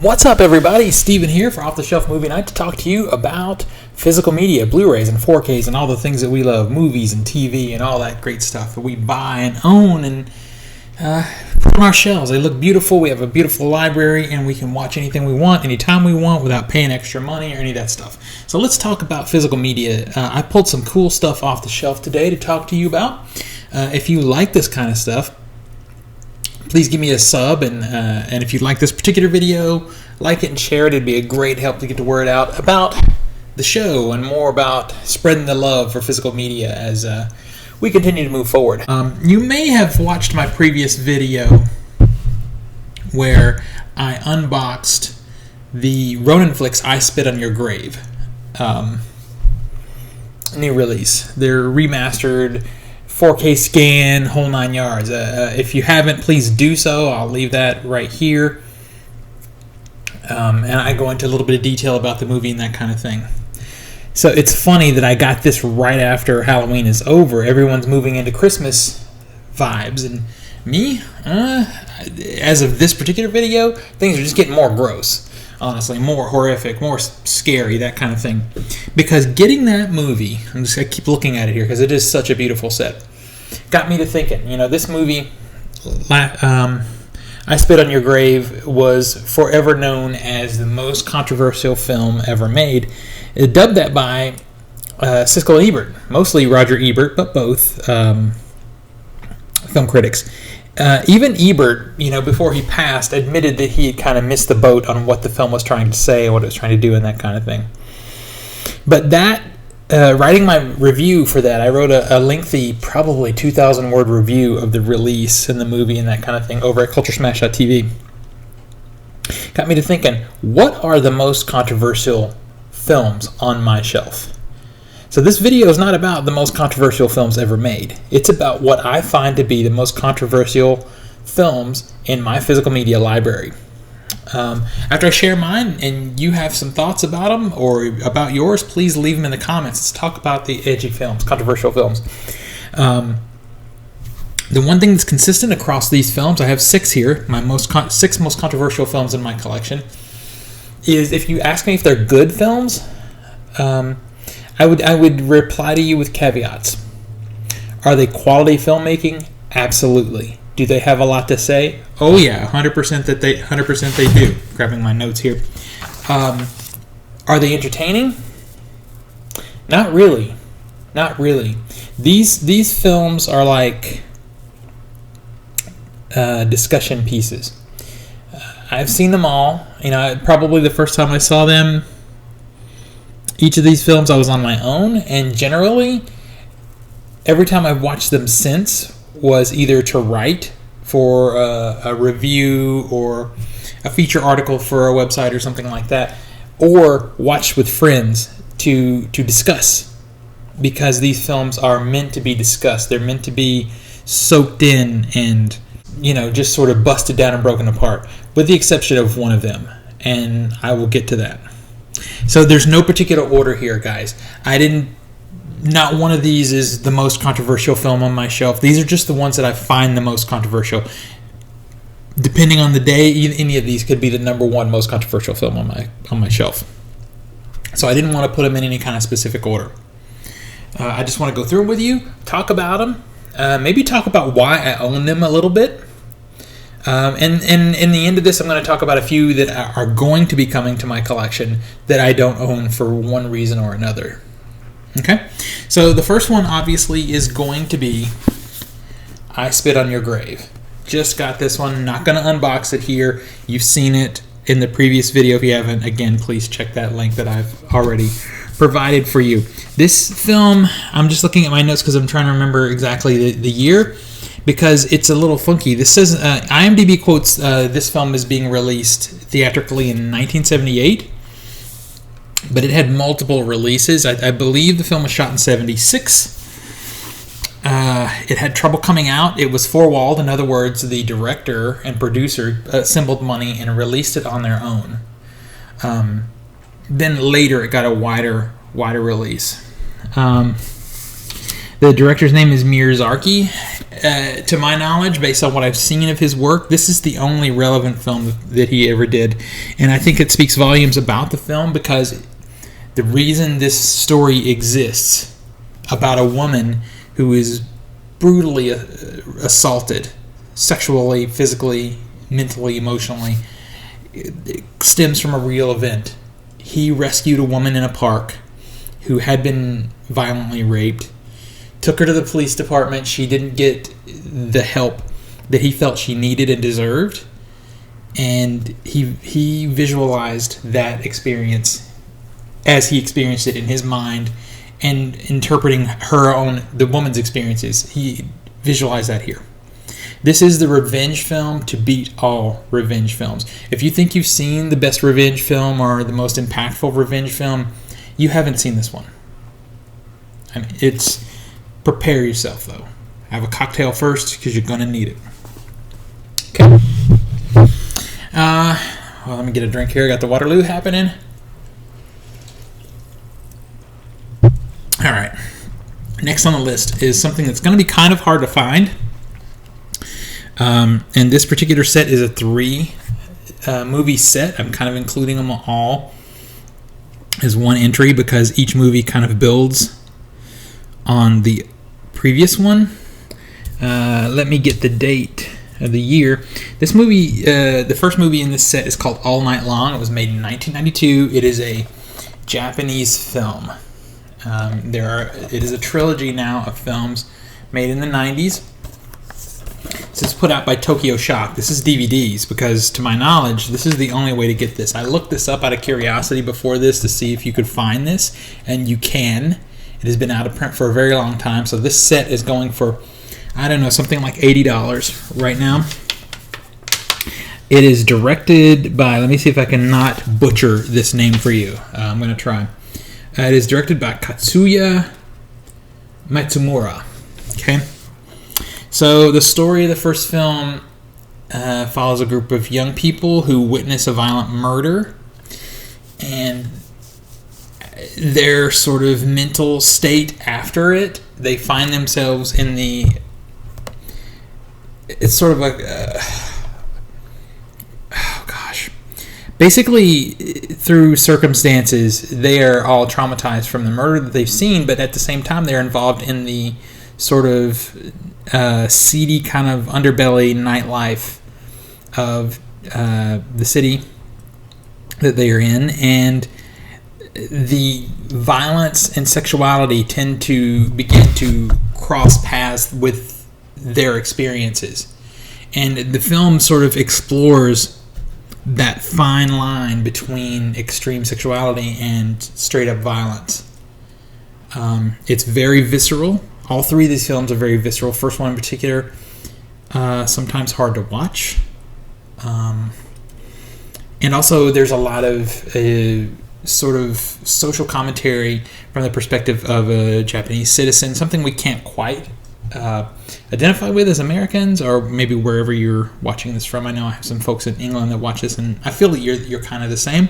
What's up, everybody? Steven here for Off the Shelf Movie Night to talk to you about physical media, Blu-rays and 4Ks and all the things that we love, movies and TV and all that great stuff that we buy and own and put on our shelves. They look beautiful. We have a beautiful library and we can watch anything we want, anytime we want without paying extra money or any of that stuff. So let's talk about physical media. I pulled some cool stuff off the shelf today to talk to you about. If you like this kind of stuff, please give me a sub, and if you like this particular video, like it and share it. It'd be a great help to get the word out about the show and more about spreading the love for physical media as we continue to move forward. You may have watched my previous video where I unboxed the Ronin Flicks I Spit on Your Grave new release. They're remastered 4K scan, whole 9 yards. If you haven't, please do so. I'll leave that right here. And I go into a little bit of detail about the movie and that kind of thing. So it's funny that I got this right after Halloween is over. Everyone's moving into Christmas vibes. And me, as of this particular video, things are just getting more gross. Honestly, more horrific, more scary, that kind of thing. Because getting that movie, I'm just going to keep looking at it here because it is such a beautiful set, got me to thinking, this movie, I Spit on Your Grave, was forever known as the most controversial film ever made. Dubbed that by Siskel and Ebert, mostly Roger Ebert, but both film critics. Even Ebert, before he passed, admitted that he had kind of missed the boat on what the film was trying to say and what it was trying to do and that kind of thing. But that, writing my review for that, I wrote a lengthy, probably 2,000-word review of the release and the movie and that kind of thing over at CULTURESMASH.tv. Got me to thinking, what are the most controversial films on my shelf? So this video is not about the most controversial films ever made. It's about what I find to be the most controversial films in my physical media library. After I share mine and you have some thoughts about them or about yours, please leave them in the comments. Let's talk about the edgy films, controversial films. The one thing that's consistent across these films, I have 6 here, my six most controversial films in my collection, is if you ask me if they're good films, I would reply to you with caveats. Are they quality filmmaking? Absolutely. Do they have a lot to say? Oh yeah, 100% they do. Grabbing my notes here. Are they entertaining? Not really. Not really. These films are like discussion pieces. I've seen them all. Probably the first time I saw them, each of these films I was on my own, and generally, every time I've watched them since was either to write for a review or a feature article for a website or something like that, or watched with friends to discuss, because these films are meant to be discussed. They're meant to be soaked in and, just sort of busted down and broken apart, with the exception of one of them, and I will get to that. So there's no particular order here, guys. Not one of these is the most controversial film on my shelf. These are just the ones that I find the most controversial. Depending on the day, any of these could be the number one most controversial film on my shelf. So I didn't want to put them in any kind of specific order. I just want to go through them with you, talk about them, maybe talk about why I own them a little bit. And in the end of this, I'm going to talk about a few that are going to be coming to my collection that I don't own for one reason or another. Okay? So the first one, obviously, is going to be I Spit on Your Grave. Just got this one. Not going to unbox it here. You've seen it in the previous video. If you haven't, again, please check that link that I've already provided for you. This film, I'm just looking at my notes because I'm trying to remember exactly the year, because it's a little funky. This says, IMDb quotes this film as being released theatrically in 1978, but it had multiple releases. I believe the film was shot in 76. It had trouble coming out. It was four-walled. In other words, the director and producer assembled money and released it on their own. Then later it got a wider release. The director's name is Miyazaki. To my knowledge, based on what I've seen of his work, this is the only relevant film that he ever did. And I think it speaks volumes about the film because the reason this story exists about a woman who is brutally assaulted, sexually, physically, mentally, emotionally, it stems from a real event. He rescued a woman in a park who had been violently raped, took her to the police department. She didn't get the help that he felt she needed and deserved, and he visualized that experience as he experienced it in his mind, and interpreting the woman's experiences. He visualized that here. This is the revenge film to beat all revenge films. If you think you've seen the best revenge film or the most impactful revenge film, you haven't seen this one. I mean, prepare yourself, though. Have a cocktail first, because you're going to need it. Okay. Well, let me get a drink here. I got the Waterloo happening. All right. Next on the list is something that's going to be kind of hard to find. And this particular set is a 3 movie set. I'm kind of including them all as one entry because each movie kind of builds on the previous one. Let me get the date of the year. This movie, the first movie in this set is called All Night Long. It was made in 1992. It is a Japanese film. It is a trilogy now of films made in the 90s. This is put out by Tokyo Shock. This is DVDs because, to my knowledge, this is the only way to get this. I looked this up out of curiosity before this to see if you could find this, and you can. It has been out of print for a very long time, so this set is going for, I don't know, something like $80 right now. It is directed by, let me see if I can not butcher this name for you. I'm going to try. It is directed by Katsuya Matsumura. Okay. So the story of the first film follows a group of young people who witness a violent murder, and their sort of mental state after it. They find themselves in it's sort of like basically through circumstances they are all traumatized from the murder that they've seen, but at the same time they're involved in the sort of seedy kind of underbelly nightlife of the city that they are in, and the violence and sexuality tend to begin to cross paths with their experiences, and the film sort of explores that fine line between extreme sexuality and straight up violence. It's very visceral. All 3 of these films are very visceral. First one in particular, sometimes hard to watch. And also there's a lot of sort of social commentary from the perspective of a Japanese citizen, something we can't quite identify with as Americans, or maybe wherever you're watching this from. I know I have some folks in England that watch this, and I feel that you're kind of the same.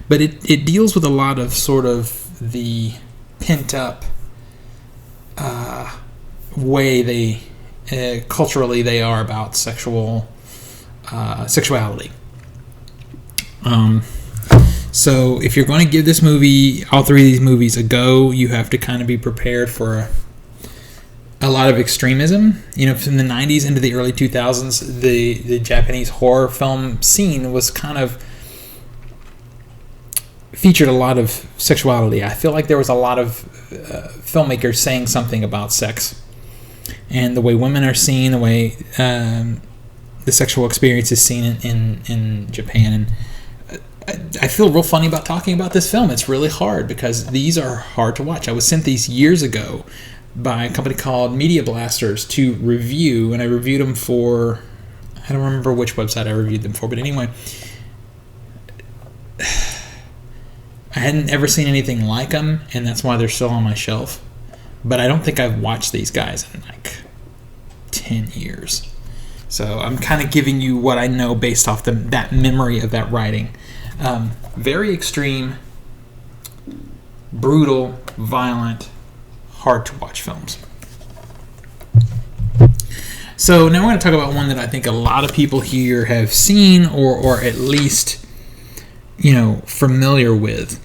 But it deals with a lot of sort of the pent-up way they culturally they are about sexuality. So if you're going to give this movie, all 3 of these movies, a go, you have to kind of be prepared for a lot of extremism. You know, from the 90s into the early 2000s, the Japanese horror film scene was kind of featured a lot of sexuality. I feel like there was a lot of filmmakers saying something about sex and the way women are seen, the way the sexual experience is seen in Japan. And I feel real funny about talking about this film. It's really hard because these are hard to watch. I was sent these years ago by a company called Media Blasters to review, and I reviewed them for, I don't remember which website I reviewed them for, but anyway, I hadn't ever seen anything like them, and that's why they're still on my shelf. But I don't think I've watched these guys in like 10 years. So I'm kind of giving you what I know based off that memory of that writing. Very extreme, brutal, violent, hard to watch films. So now we're going to talk about one that I think a lot of people here have seen or at least, familiar with.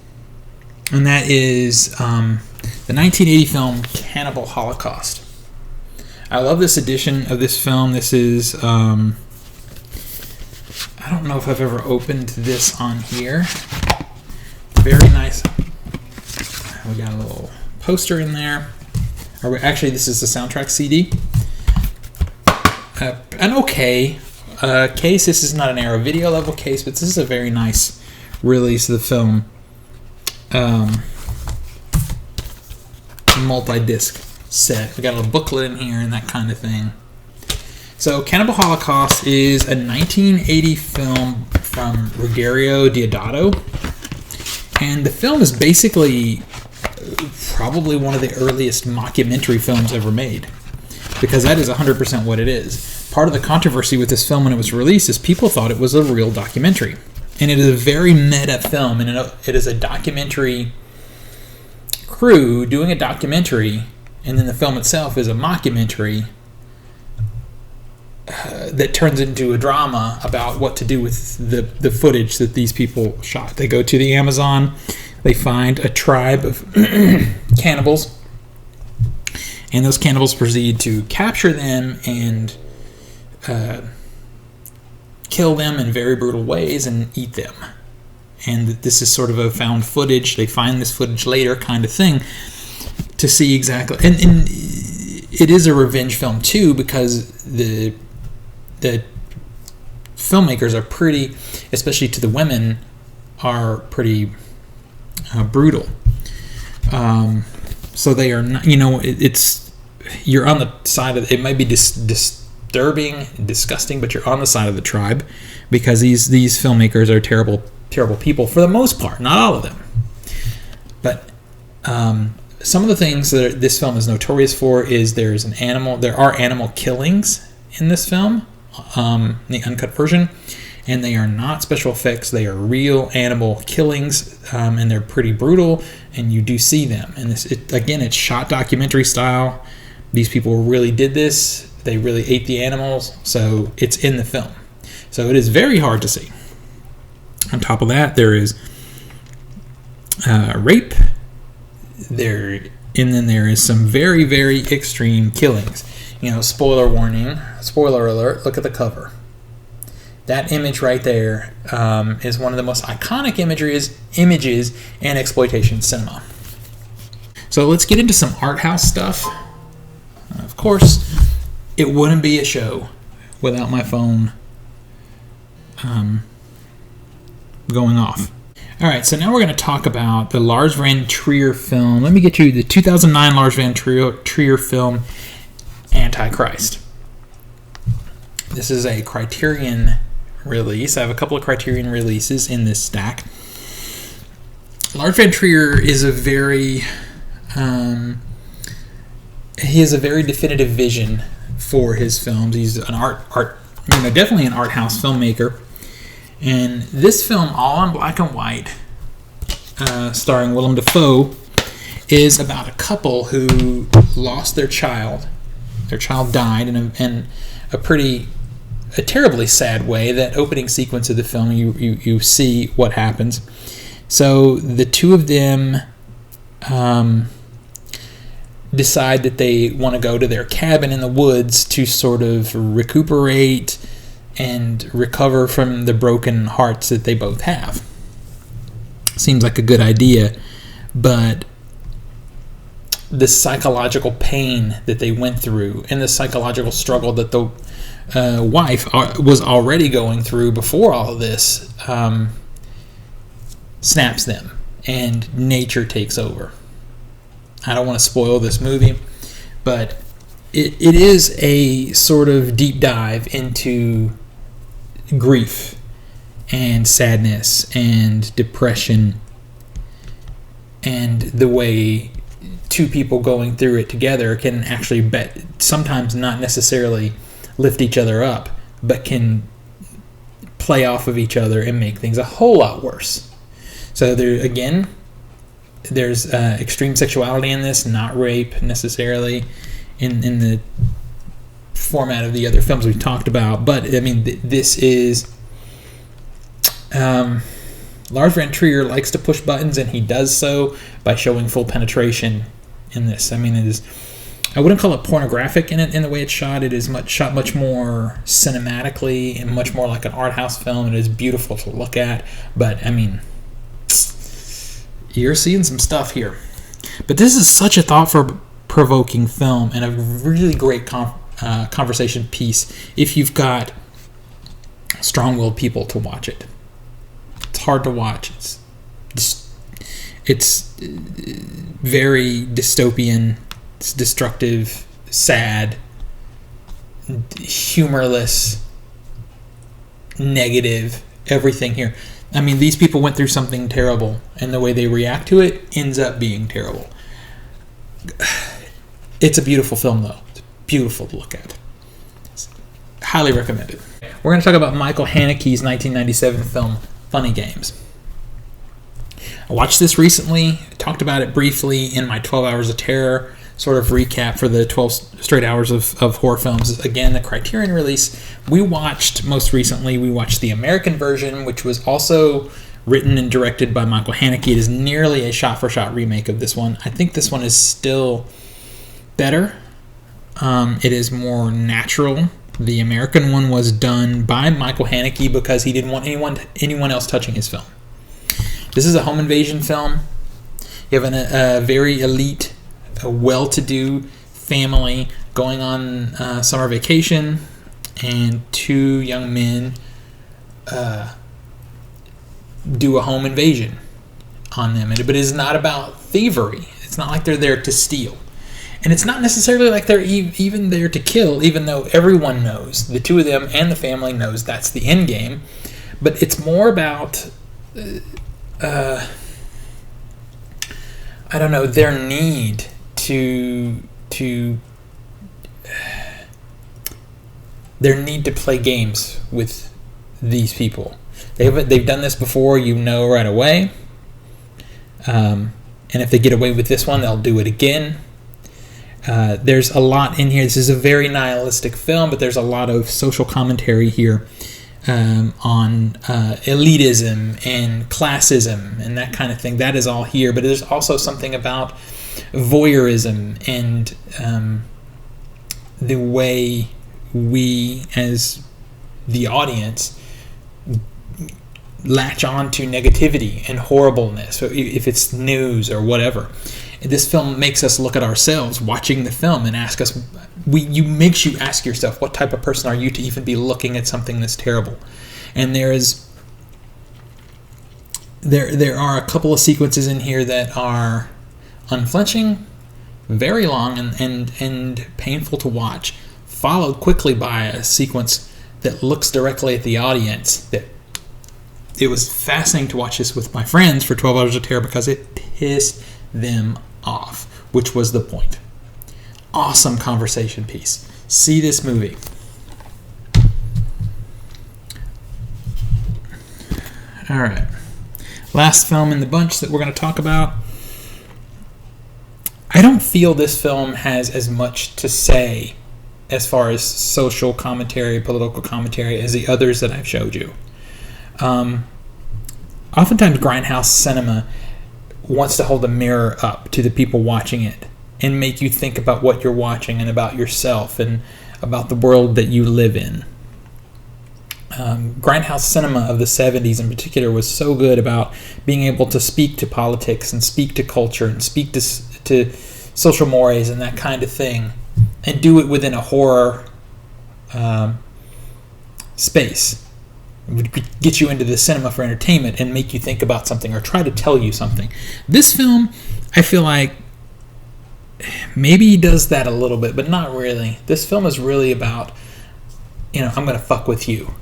And that is the 1980 film Cannibal Holocaust. I love this edition of this film. This is, I don't know if I've ever opened this on here. Very nice. We got a little poster in there. Actually, this is the soundtrack CD. An okay case. This is not an Arrow Video level case, but this is a very nice release of the film. Multi-disc set. We got a little booklet in here and that kind of thing. So Cannibal Holocaust is a 1980 film from Ruggero Deodato, and the film is basically probably one of the earliest mockumentary films ever made, because that is 100% what it is. Part of the controversy with this film when it was released is people thought it was a real documentary, and it is a very meta film, and it is a documentary crew doing a documentary, and then the film itself is a mockumentary that turns into a drama about what to do with the footage that these people shot. They go to the Amazon, they find a tribe of cannibals, and those cannibals proceed to capture them and kill them in very brutal ways and eat them. And this is sort of a found footage. They find this footage later kind of thing to see exactly. And it is a revenge film too, because the filmmakers are pretty, especially to the women, are pretty brutal. So they are not, you're on the side of, it might be disturbing, disgusting, but you're on the side of the tribe, because these filmmakers are terrible people for the most part, not all of them. But some of the things that this film is notorious for is there are animal killings in this film, the uncut version, and they are not special effects. They are real animal killings, and they're pretty brutal, and you do see them. And it's shot documentary style. These people really did this. They really ate the animals, so it's in the film. So it is very hard to see. On top of that, there is rape. And then there is some very, very extreme killings. Spoiler warning, spoiler alert, look at the cover. That image right there is one of the most iconic images in exploitation cinema. So let's get into some art house stuff. Of course, it wouldn't be a show without my phone going off. All right, so now we're going to talk about the Lars von Trier film. Let me get you the 2009 Lars von Trier film, Antichrist. This is a Criterion release. I have a couple of Criterion releases in this stack. Lars von Trier is he has a very definitive vision for his films. He's an definitely an art house filmmaker. And this film, all in black and white, starring Willem Dafoe, is about a couple who lost their child. Their child died in a terribly sad way. That opening sequence of the film, you see what happens. So the two of them decide that they want to go to their cabin in the woods to sort of recuperate and recover from the broken hearts that they both have. Seems like a good idea, but the psychological pain that they went through and the psychological struggle that the wife was already going through before all of this snaps them, and nature takes over. I don't want to spoil this movie, but it is a sort of deep dive into grief and sadness and depression, and the way two people going through it together can actually sometimes not necessarily lift each other up, but can play off of each other and make things a whole lot worse. So there's extreme sexuality in this, not rape necessarily in the format of the other films we've talked about. But I mean, this is Lars Von Trier likes to push buttons, and he does so by showing full penetration in this. I mean, it is. I wouldn't call it pornographic in the way it's shot. It is shot much more cinematically and much more like an art house film. It is beautiful to look at, but I mean, you're seeing some stuff here. But this is such a thought-provoking film and a really great conversation piece if you've got strong-willed people to watch it. It's hard to watch. It's very dystopian. It's destructive, sad, humorless, negative, everything here. I mean, these people went through something terrible, and the way they react to it ends up being terrible. It's a beautiful film, though. It's beautiful to look at. It's highly recommended. We're going to talk about Michael Haneke's 1997 film, Funny Games. I watched this recently, talked about it briefly in my 12 Hours of Terror sort of recap for the 12 straight hours of horror films. Again, the Criterion release. We watched the American version, which was also written and directed by Michael Haneke. It is nearly a shot-for-shot remake of this one. I think this one is still better. It is more natural. The American one was done by Michael Haneke because he didn't want anyone else touching his film. This is a home invasion film. You have a very elite, a well-to-do family going on summer vacation, and two young men do a home invasion on them. But it's not about thievery. It's not like they're there to steal. And it's not necessarily like they're even there to kill, even though everyone knows, the two of them and the family knows that's the end game. But it's more about, I don't know, their need to play games with these people. They've done this before, right away. And if they get away with this one, they'll do it again. There's a lot in here. This is a very nihilistic film, but there's a lot of social commentary here on elitism and classism and that kind of thing. That is all here, but there's also something about voyeurism and the way we, as the audience, latch on to negativity and horribleness, if it's news or whatever. This film makes us look at ourselves watching the film and ask us, makes you ask yourself, what type of person are you to even be looking at something this terrible? And there are a couple of sequences in here that are unflinching, very long, and painful to watch, followed quickly by a sequence that looks directly at the audience. It was fascinating to watch this with my friends for 12 Hours of Terror because it pissed them off, which was the point. Awesome conversation piece. See this movie. All right. Last film in the bunch that we're going to talk about. I don't feel this film has as much to say as far as social commentary, political commentary, as the others that I've showed you. Oftentimes, grindhouse cinema wants to hold a mirror up to the people watching it and make you think about what you're watching and about yourself and about the world that you live in. Grindhouse cinema of the 70s in particular was so good about being able to speak to politics and speak to culture and speak to social mores and that kind of thing, and do it within a horror space. It would get you into the cinema for entertainment and make you think about something or try to tell you something. This film, I feel like, maybe does that a little bit, but not really. This film is really about, I'm going to fuck with you.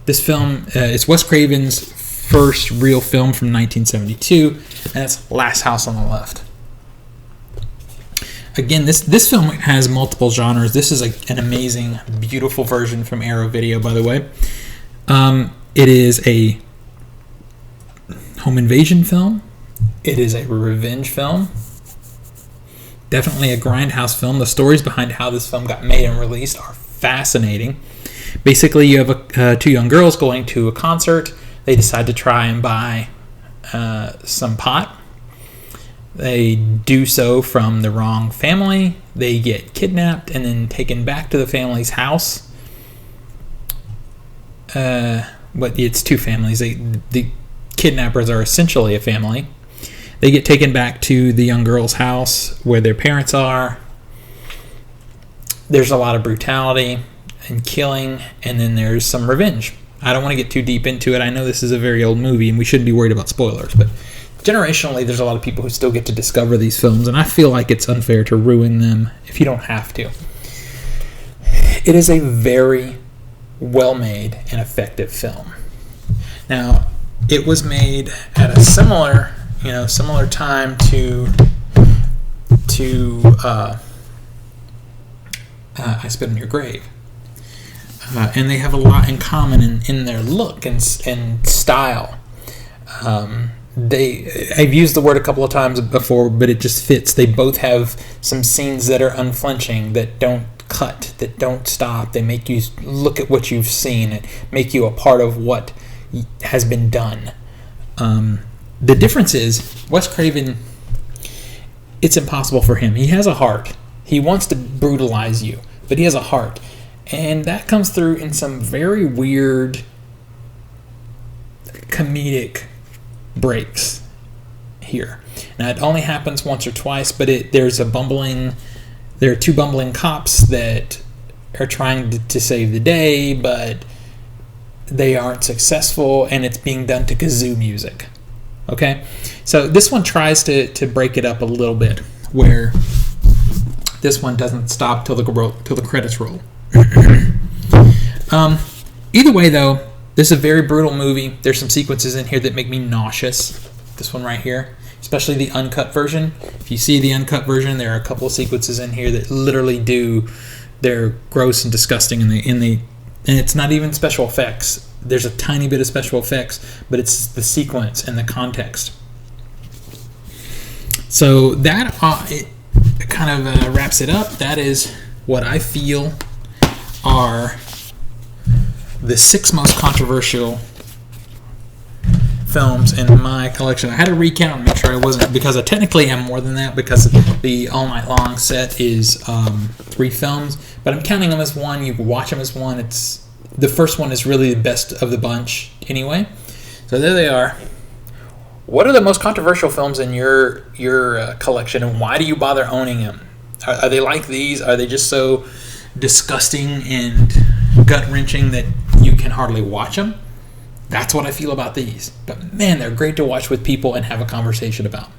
This film, it's Wes Craven's first real film from 1972, and it's Last House on the Left. Again, this film has multiple genres. This is an amazing, beautiful version from Arrow Video, by the way. It is a home invasion film. It is a revenge film. Definitely a grindhouse film. The stories behind how this film got made and released are fascinating. Basically, you have two young girls going to a concert. They decide to try and buy some pot. They do so from the wrong family. They get kidnapped and then taken back to the family's house. But it's two families. The kidnappers are essentially a family. They get taken back to the young girl's house where their parents are. There's a lot of brutality and killing, and then there's some revenge. I don't want to get too deep into it. I know this is a very old movie, and we shouldn't be worried about spoilers, but generationally, there's a lot of people who still get to discover these films, and I feel like it's unfair to ruin them if you don't have to. It is a very well-made and effective film. Now, it was made at a similar time to I Spit on Your Grave. And they have a lot in common in their look and style. I've used the word a couple of times before, but it just fits. They both have some scenes that are unflinching, that don't cut, that don't stop. They make you look at what you've seen and make you a part of what has been done. The difference is, Wes Craven, it's impossible for him. He has a heart. He wants to brutalize you, but he has a heart. And that comes through in some very weird comedic breaks here. Now, it only happens once or twice, but there are two bumbling cops that are trying to save the day, but they aren't successful, and it's being done to kazoo music. Okay? So this one tries to break it up a little bit, where this one doesn't stop till the credits roll. Either way, though, this is a very brutal movie. There's some sequences in here that make me nauseous. This one right here, especially the uncut version. If you see the uncut version, there are a couple of sequences in here that literally they're gross and disgusting, and it's not even special effects. There's a tiny bit of special effects, but it's the sequence and the context. So that it kind of wraps it up. That is what I feel are the 6 most controversial films in my collection. I had to recount and make sure I wasn't, because I technically am more than that, because the All Night Long set is 3 films, but I'm counting them as one. You can watch them as one. The first one is really the best of the bunch anyway. So there they are. What are the most controversial films in your collection, and why do you bother owning them? Are they like these? Are they just so disgusting and gut-wrenching that you can hardly watch them? That's what I feel about these. But man, they're great to watch with people and have a conversation about.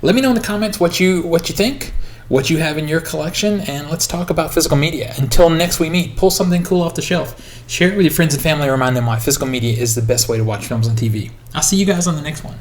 Let me know in the comments what you think, what you have in your collection, and let's talk about physical media. Until next we meet, pull something cool off the shelf. Share it with your friends and family, and remind them why physical media is the best way to watch films and TV. I'll see you guys on the next one.